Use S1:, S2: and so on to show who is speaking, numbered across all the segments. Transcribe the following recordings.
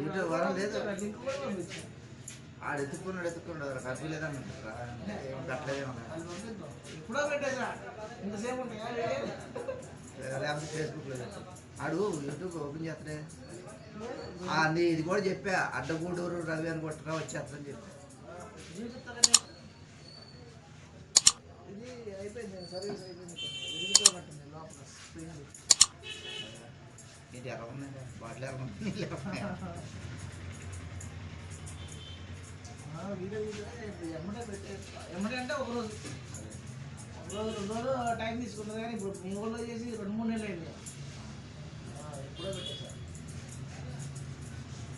S1: YouTube వరం లేదు. ఆడు ఎత్తుకున్నాడు ఖర్చు లేదన్నట్టు
S2: ఇప్పుడో పెట్టేసా ఇంతసేపు
S1: లేకపోతే ఫేస్బుక్లో పెట్టు. ఆడు యూట్యూబ్ ఓపెన్ చేస్తాడే ఇది కూడా చెప్పా, అడ్డగూడూరు రవి అని కొట్టరా వచ్చేస్తారని చెప్పా.
S2: ఇది అయిపోయింది, సర్వీస్ అయిపోయింది. లోపల
S1: ఇది ఎలా ఉన్నాయి బాటిల్ ఎలా ఉన్నాయి
S2: ఎమ్మటే అంటే ఒక రోజు 2 రోజులు టైం తీసుకుంటుంది. కానీ ఇప్పుడు మీ ఊళ్ళో చేసి 2-3 నెలలు అయింది. ఎప్పుడో పెట్టేసారు.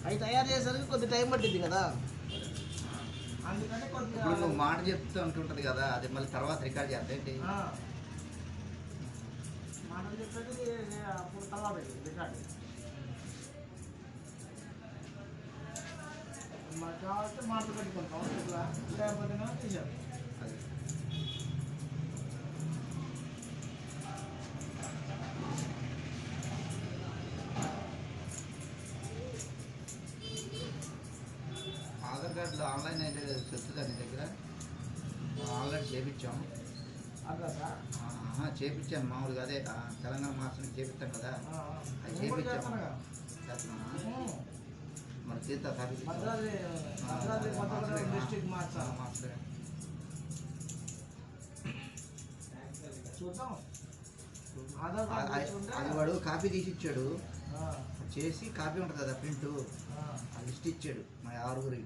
S2: అవి తయారు చేసేసరికి కొద్ది టైం పట్టింది కదా, అందుకని కొద్దిగా
S1: నువ్వు మాట చెప్తూ ఉంటుంటది కదా, అది మళ్ళీ తర్వాత రికార్డ్ చేస్తా ఏంటి
S2: మాటలు చెప్పేది అప్పుడు తర్వాత రికార్డు. మాకు కావాలంటే మాటలు పెట్టుకుంటాం, ఇట్లా లేకపోతే తీసారు.
S1: ఆధార్ కార్డులో ఆన్లైన్ అయితే చెప్తుందా నీ దగ్గర? ఆన్లైన్ చేయించాం. చేయించాను మామూలుగా, అదే తెలంగాణ మాస్టర్ని చేపిస్తాం కదా, అది చేయించాము. చేస్తున్నాను మరి తీర్థ మాస్టర్ అది వాడు కాపీ తీసి ఇచ్చాడు, చేసి కాపీ ఉంటుంది కదా ప్రింట్, ఆ లిస్ట్ ఇచ్చాడు మా 6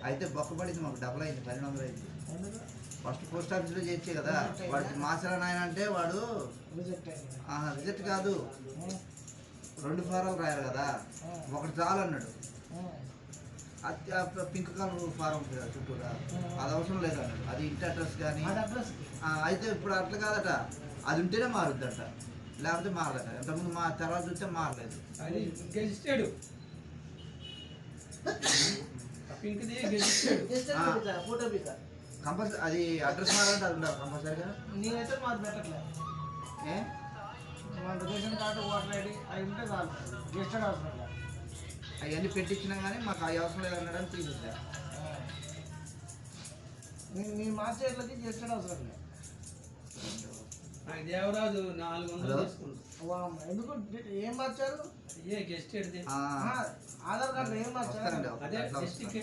S1: అయితే బొక్క పడింది మాకు, డబుల్ అయింది, 1200 అయింది. ఫస్ట్ పోస్ట్ ఆఫీస్లో చేయించే కదా, వాడికి మాసరా నాయన అంటే వాడు రిజెక్ట్ కాదు, 2 ఫారాలు రాయాలి కదా, ఒకటి చాలు అన్నాడు. పింక్ కలర్ ఫారం ఉంటుంది కదా చుట్టూరా, అది అవసరం లేదు అన్నాడు. అది ఇంటి అడ్రస్ కానీ అయితే ఇప్పుడు అట్లా కాదట, అది ఉంటేనే మారుద్దట, లేకపోతే మారదట. ఇంతకుముందు మా తర్వాత చూస్తే మారలేదు. కంపల్సరీ అది అడ్రస్ మారాలంటే అది ఉండాలి కంపల్సరీగా.
S2: నేనైతే మాకు పెట్టట్లేదు, రేషన్ కార్డు ఓటర్ ఐడి అవి ఉంటే చాలు, గెస్టెడ్ అవసరం లేదు.
S1: అవన్నీ పెట్టించినా కానీ మాకు అవి అవసరం లేదు అన్నాడని తీసేసా.
S2: మీ మాస్టర్లకి గెస్టెడ్ అవసరం లేదు.
S3: దేవరాజు 400 తీసుకుంటాం.
S2: ఎందుకు ఏం మార్చారు? ఆధార్ కార్డు ఏం మార్చారు? డిస్టిక్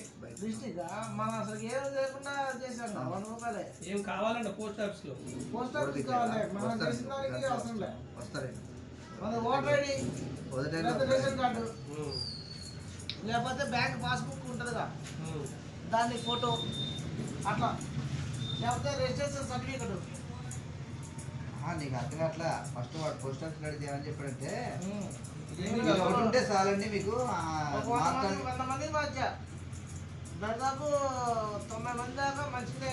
S2: మనం అసలు ఏం లేకుండా చేశాను. 100 రూపాయలే
S3: ఏం కావాలంటే పోస్ట్
S2: ఆఫీస్ కావాలి. మనం చేసిన దానికి అవసరం లేదు. మన ఓటర్ ఐడి, రేషన్ కార్డు, లేకపోతే బ్యాంక్ పాస్బుక్ ఉంటుందిగా దాన్ని ఫోటో అట్లా, లేకపోతే రిజిస్ట్రేషన్ సర్టిఫికెట్.
S1: నీకు అర్థం అట్లా ఫస్ట్ వాడు పోస్ట్ ఆఫీస్ రెడీ చేయాలని చెప్పాడంటే ఒకటి ఉంటే చాలండి మీకు.
S2: 100 మంది మధ్య దాదాపు 90 మంది దాకా మంచిగా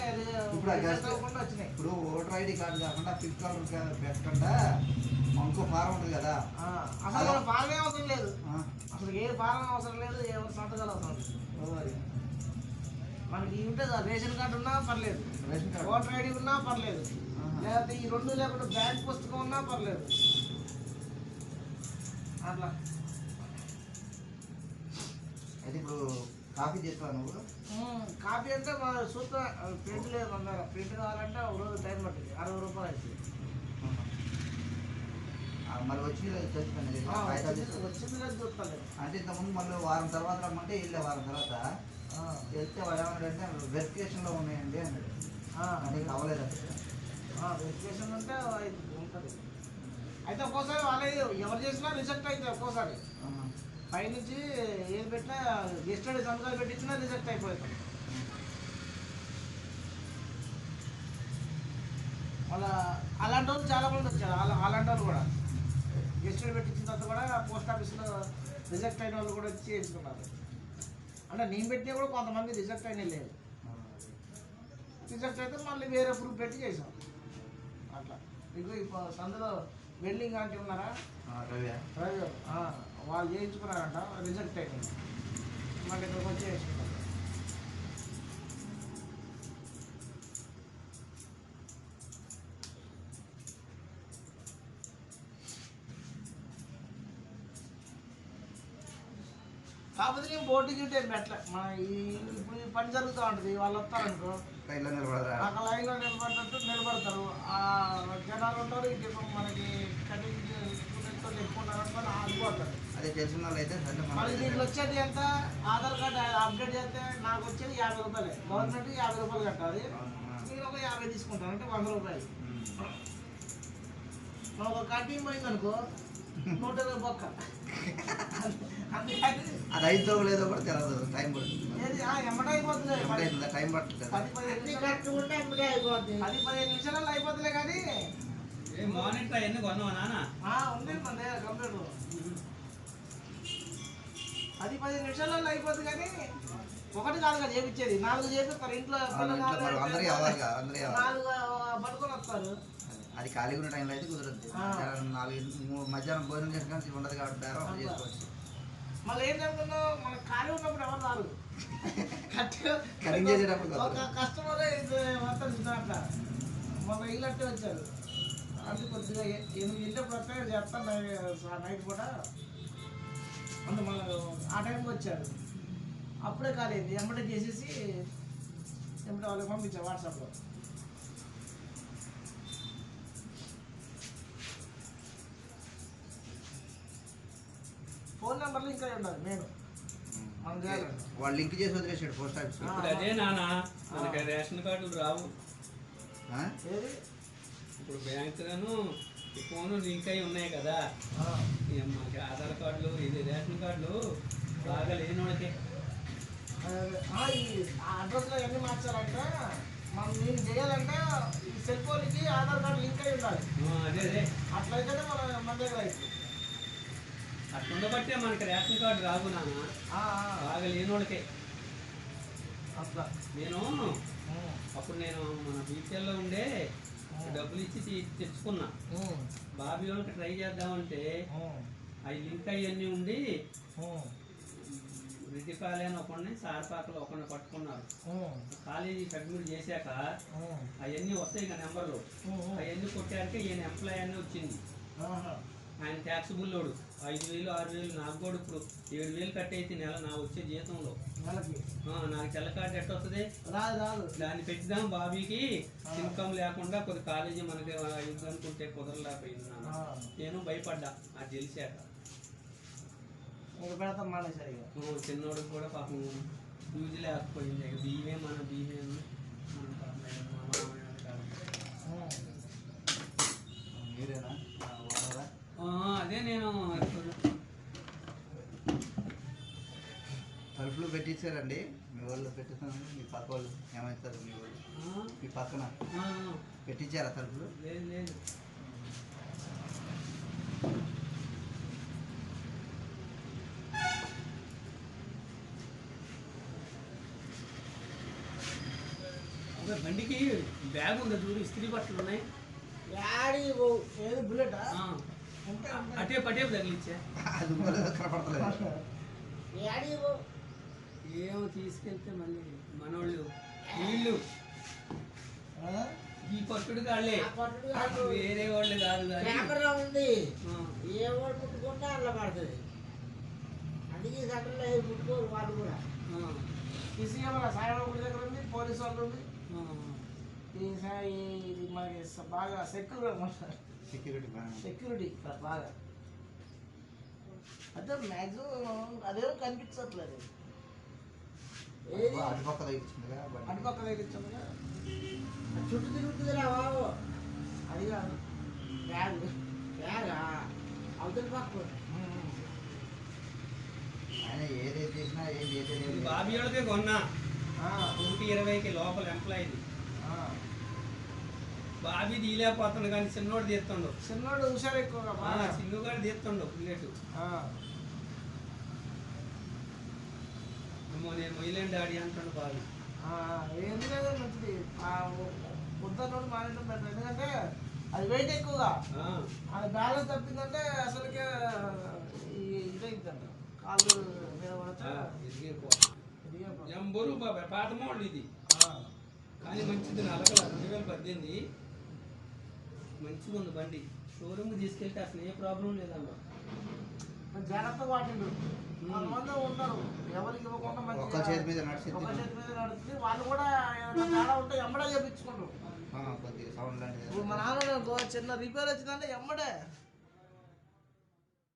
S2: వచ్చినాయి.
S1: ఇప్పుడు ఓటర్ ఐడి కార్డు కాకుండా పింక్ కలర్ పెట్టకుండా ఇంకో ఫారం ఉంటుంది కదా,
S2: అసలు ఫారం అవసరం లేదు. అసలు ఏ ఫారం అవసరం లేదు, ఎవరు సంతకాలు అవసరం లేదు. మనకి ఉంటే రేషన్ కార్డు ఉన్నా పర్లేదు, ఓటర్ ఐడి ఉన్నా పర్లేదు, లేకపోతే ఈ 2 లేకుండా బ్యాంక్ పుస్తకం ఉన్నా పర్లేదు. అట్లా
S1: అయితే ఇప్పుడు కాపీ చేస్తావు నువ్వు?
S2: కాపీ అంటే సూత్ర ప్రింట్ లేదు అన్నారు. ప్రింట్ కావాలంటే ఒక రోజు టైం పట్టింది, 60 రూపాయలు అవుతుంది.
S1: మరి వచ్చింది లేదు
S2: చూస్తాను.
S1: అంటే ఇంతకుముందు మళ్ళీ వారం తర్వాత రమ్మంటే వెళ్ళే వారం తర్వాత వెళ్తే వాడు ఏమన్నాడంటే వెరిఫికేషన్లో ఉన్నాయండి అన్నాడు. నీకు అవ్వలేదు అక్కడ
S2: వెరిఫికేషన్ ఉంటే ఉంటుంది. అయితే ఒక్కోసారి వాళ్ళే ఎవరు చేసినా రిజెక్ట్ అవుతుంది. ఒక్కోసారి పైనుంచి ఏది పెట్టినా గెస్టెడ్ సంతకాలు పెట్టించినా రిజెక్ట్ అయిపోతుంది. వాళ్ళ అలాంటి వాళ్ళు చాలామంది వచ్చారు. అలాంటి వాళ్ళు కూడా గెస్టెడ్ పెట్టించిన తర్వాత కూడా పోస్ట్ ఆఫీస్లో రిజెక్ట్ అయిన వాళ్ళు కూడా వచ్చి చేయించుకున్నారు. అంటే నేను పెట్టినా కూడా కొంతమంది రిజెక్ట్ అయినా లేదు. రిజెక్ట్ అయితే మళ్ళీ వేరే ప్రూఫ్ పెట్టి చేసాం. అట్లా మీకు ఇప్పుడు సందులో వెల్డింగ్ అంటే ఉన్నారా, వాళ్ళు చేయించుకున్నారంట, రిజెక్ట్ అయిపోయింది. మళ్ళీ ఇక్కడికి వచ్చి చేసుకుంటారు. కాకపోతే నేను బోర్డు గిట్టే పెట్టలే మన ఇప్పుడు ఈ పని జరుగుతూ ఉంటుంది వాళ్ళు వస్తారనుకో
S1: లైన్లో నిలబడరా
S2: అక్కడ లైన్లో నిలబడినట్టు నిలబడతారు ఆ జనాలు ఉంటారు ఇటు మనకి కటింగ్ ఎక్కువ ఆగిపోతారు.
S1: అదే తెలిసిన వాళ్ళు అయితే సరే
S2: మళ్ళీ దీంట్లో వచ్చేది ఎంత ఆధార్ కార్డు అప్డేట్ చేస్తే నాకు వచ్చేది 50 రూపాయలే. గవర్నమెంట్ 50 రూపాయలు కట్టాలి, నేను ఒక 50 తీసుకుంటాను అంటే 100 రూపాయలు. నువ్వు ఒక కటింగ్ పోయింది అనుకో 120 బొక్క. అందుకని
S1: అది అయితే లేదో కూడా తెలియదు, టైం పడుతుంది.
S2: ఎమ్మట అయిపోతుంది,
S1: టైం పడుతుంది.
S2: 10-15 నిమిషాలలో అయిపోతుందిలే. కానీ
S3: మానిటర్ అవన్నీ కొన్నావా నాన్న?
S2: ఉంది మన దగ్గర కంప్యూటర్. 10-15 నిమిషాలలో అయిపోతుంది. కానీ ఒకటి కాదుగా చేపించేది, 4 చేపిస్తారు ఇంట్లో. 4 పడుకొని వస్తారు.
S1: అది ఖాళీగా ఉన్న టైంలో అయితే కుదరద్దు. 4 మధ్యాహ్నం భోజనం చేసుకొని ఉండదు కాబట్టి బేరం చేసుకోవచ్చు.
S2: మళ్ళీ ఏం జరుగుతుందో మనకు ఖాళీ ఉన్నప్పుడు ఎవరు రారు.
S1: కటింగ్ చేసేటప్పుడు
S2: ఒక కస్టమర్ మొత్తం అట్లా మన ఇల్లట్టే వచ్చారు. అంటే కొద్దిగా 8 గంటలకు వస్తే చేస్తాను నైట్ కూడా. అంటే మళ్ళీ ఆ టైంకి వచ్చారు, అప్పుడే కాలేదు. ఎమ్మటే చేసేసి ఎమ్మటే వాళ్ళకి పంపించారు వాట్సాప్లో. ఫోన్ నెంబర్లు ఇంకా ఉండాలి నేను మనం చేయాలండి.
S1: వాళ్ళు లింక్ చేసి వదిలేసాడు పోస్ట్ ఆఫీస్.
S3: ఇప్పుడు అదే నాన్న, మనకి రేషన్ కార్డులు రావు.
S2: ఏది
S3: ఇప్పుడు బ్యాంకులను ఫోను లింక్ అయి ఉన్నాయి కదా, మనకి ఆధార్ కార్డులు ఇది రేషన్ కార్డులు బాగా లేని వాళ్ళకి.
S2: ఈ అడ్రస్లో ఎన్ని మార్చాలంటే మనం నేను చేయాలంటే ఈ సెల్ ఫోన్కి ఆధార్ కార్డు లింక్ అయి ఉండాలి.
S3: అదే
S2: అట్లయితేనే మన దగ్గర అవుతుంది.
S3: అట్లుండబట్టే మనకి రేషన్ కార్డు రాదు నాన్న, బాగా లేని వాళ్ళకే.
S2: అట్లా
S3: నేను అప్పుడు మన బీపీఎల్లో ఉండే డబ్బులు ఇచ్చి తెచ్చుకున్నా. బాబీ వాళ్ళకి ట్రై చేద్దామంటే అవి లింక్ అవన్నీ ఉండి రిటిపాలెన్ ఒకడిని సారపాకలు ఒకరిని పట్టుకున్నారు. కాలేజీ సబ్మిట్ చేశాక అవన్నీ వస్తాయి ఇక నెంబర్లు, అవన్నీ కొట్టాక ఈయన ఎంప్లాయ్ అని వచ్చింది. ఆయన ట్యాక్స్ బుల్లోడు 5,000 6,000 నాకు కూడా ఇప్పుడు 7,000 కట్టయితే నెల నా వచ్చే జీతంలో. నాకు తెల్ల కార్డు ఎట్ట వస్తుంది?
S2: రాదు.
S3: దాన్ని పెట్టిద్దాం బాబీకి ఇన్కమ్ లేకుండా కొద్ది కాలేజీ మనకి యుద్ధం అనుకుంటే కుదరలేకపోయింది నాన్న. నేను భయపడ్డా అది తెలిసాక. చిన్నోడికి కూడా పాపం యూజ్ లేకపోయింది. బియ్యమే మన బియ్యమే
S1: మీరేనా?
S3: అదే నేను
S1: తలుపులు పెట్టించారండి మీ వాళ్ళు? పెట్టిస్తాను. మీ పక్క వాళ్ళు ఏమవుతారు? మీ వాళ్ళు మీ పక్కన పెట్టించారా తలుపులు?
S3: లేదు లేదు. బండికి బ్యాగ్ ఉంది చూడు, ఇస్త్రీ బట్టలు ఉన్నాయి.
S2: బుల్లెట్
S3: అటే పటే తగిలిచ్చా.
S1: అది కనపడతలేదు.
S3: ఏమో తీసుకెళ్తే మళ్ళీ మనోళ్ళు వీళ్ళు ఈ పట్టుడు కాళ్ళే, వేరే వాళ్ళు కాదు.
S2: ఉంది ఏ వాడు ముట్టుకుంటే అట్లా పడుతుంది. అందుకే సెంటర్లో ముట్టుకోరు వాళ్ళు కూడా. సాయిబాబు దగ్గర ఉంది, పోలీసు వాళ్ళు ఉంది. ఇది మనకి బాగా సెక్యూరిటీ బాగా. అంటే మ్యాక్సిమం అదేమో కనిపించట్లేదు.
S1: అటుపక్క తగ్గించిందిగా
S2: చుట్టూ తిరుగుతుందిరా బాబు. అది కాదు బ్యాగా అవతల పక్క.
S1: ఆయన ఏదైతే చేసినా ఏం చేసేది
S3: బాబీ వాళ్ళకే కొన్నా 120కి లోపల ఎంప్లాయీది. బాబీ తీయలేకపోతాడు కానీ చిన్నోడు తీస్తుండు.
S2: చిన్నోడు హుషారు ఎక్కువగా.
S3: చిన్నగాడు తీస్తుండు బుల్లెట్. నేను మొయ్యలేని డాడీ అంటాడు బాబీ.
S2: ఎందుకంటే మంచిది పొద్దున్నోడు మానేయడం బెటర్. ఎందుకంటే అది వెయిట్ ఎక్కువగా, అది బ్యాలెన్స్ తప్పిందంటే అసలుకే ఇదైందంట. కాళ్ళు
S3: ఎంబరు పాత మోడల్ ఇది కానీ మంచిది. నలగల 2018 మంచిగా ఉంది బండి. షోరూమ్ తీసుకెళ్తే అసలు ఏ ప్రాబ్లం లేదమ్మా.
S2: జాగ్రత్తగా వాటిండు. కొంతమంది ఉంటారు ఎవరికి ఇవ్వకుండా
S1: ఒక్క
S2: మంచిగా
S1: చేతి మీద నడిచింది
S2: ఒక చేతి మీద నడుస్తుంది. వాళ్ళు కూడా ఏదైనా తేడా ఉంటే ఎమ్మడే చేపించుకుంటారు.
S1: కొద్దిగా సౌండ్ లాంటిది
S2: ఇప్పుడు మా నాన్న చిన్న రిపేర్ వచ్చిందంటే ఎమ్మడే